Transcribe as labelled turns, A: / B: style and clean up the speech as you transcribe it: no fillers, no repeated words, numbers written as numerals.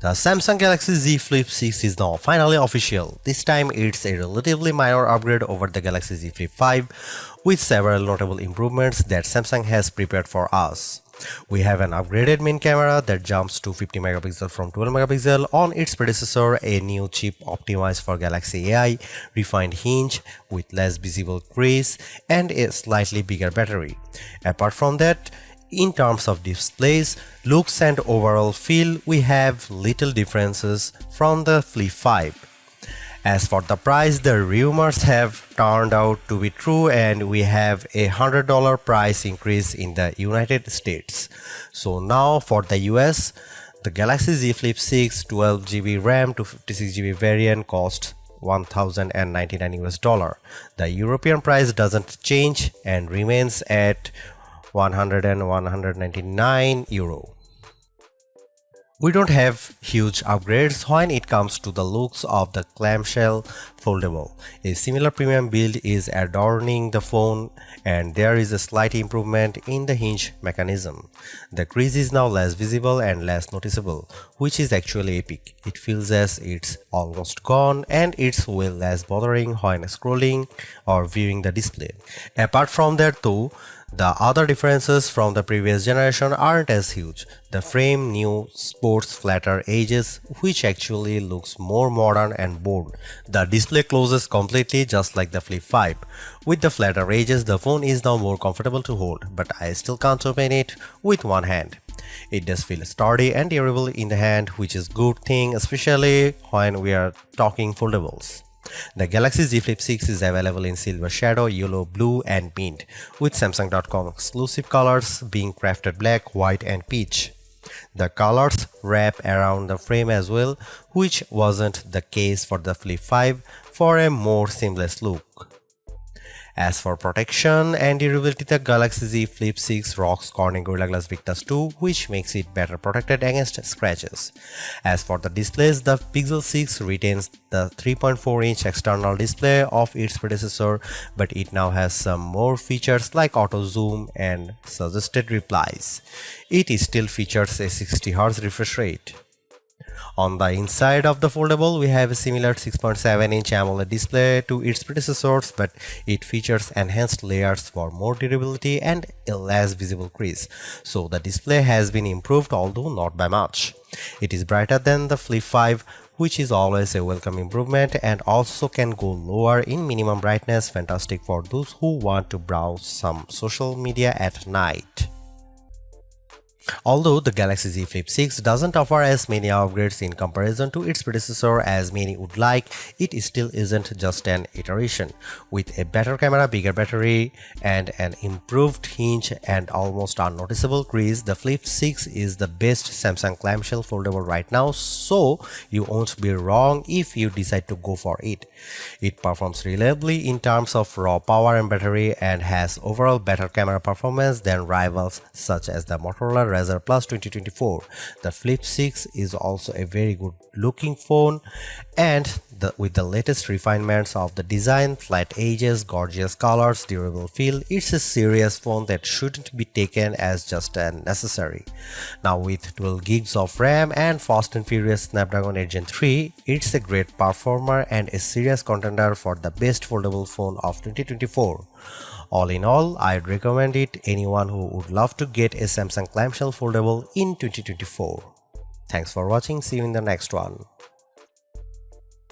A: The Samsung Galaxy Z Flip 6 is now finally official. This time it's a relatively minor upgrade over the Galaxy Z Flip 5 with several notable improvements that Samsung has prepared for us. We have an upgraded main camera that jumps to 50 megapixel from 12 megapixel on its predecessor, a new chip optimized for Galaxy AI, refined hinge with less visible crease, and a slightly bigger battery. Apart from that, in terms of displays, looks and overall feel, we have little differences from the Flip 5. As for the price, the rumors have turned out to be true and we have a $100 price increase in the United States. So now for the US, the Galaxy Z Flip 6 12GB RAM to 56GB variant costs $1,099. The European price doesn't change and remains at 100 and 199 euro. We don't have huge upgrades when it comes to the looks of the clamshell foldable. A similar premium build is adorning the phone and there is a slight improvement in the hinge mechanism. The crease is now less visible and less noticeable, which is actually epic. It feels as it's almost gone and it's way less bothering when scrolling or viewing the display. Apart from that though, the other differences from the previous generation aren't as huge. The frame new sports flatter edges, which actually looks more modern and bold. The display closes completely just like the Flip 5. With the flatter edges, the phone is now more comfortable to hold, but I still can't open it with one hand. It does feel sturdy and durable in the hand, which is a good thing, especially when we are talking foldables. The Galaxy Z Flip 6 is available in silver shadow, yellow, blue and mint, with Samsung.com exclusive colors being crafted black, white and peach. The colors wrap around the frame as well, which wasn't the case for the Flip 5 for a more seamless look. As for protection and durability, the Galaxy Z Flip 6 rocks Corning Gorilla Glass Victus 2, which makes it better protected against scratches. As for the displays, the Pixel 6 retains the 3.4-inch external display of its predecessor, but it now has some more features like auto zoom and suggested replies. It still features a 60Hz refresh rate. On the inside of the foldable, we have a similar 6.7-inch AMOLED display to its predecessors, but it features enhanced layers for more durability and a less visible crease. So the display has been improved, although not by much. It is brighter than the Flip 5, which is always a welcome improvement, and also can go lower in minimum brightness, fantastic for those who want to browse some social media at night. Although the Galaxy Z Flip 6 doesn't offer as many upgrades in comparison to its predecessor as many would like, it still isn't just an iteration. With a better camera, bigger battery, and an improved hinge and almost unnoticeable crease, the Flip 6 is the best Samsung clamshell foldable right now, so you won't be wrong if you decide to go for it. It performs reliably in terms of raw power and battery and has overall better camera performance than rivals such as the Motorola Razr Plus 2024. The Flip 6 is also a very good looking phone, and with the latest refinements of the design, flat edges, gorgeous colors, durable feel, it's a serious phone that shouldn't be taken as just a necessary. Now with 12 gigs of RAM and fast and furious Snapdragon 8 Gen 3, it's a great performer and a serious contender for the best foldable phone of 2024. All in all, I'd recommend it anyone who would love to get a Samsung clamshell foldable in 2024. Thanks for watching, see you in the next one.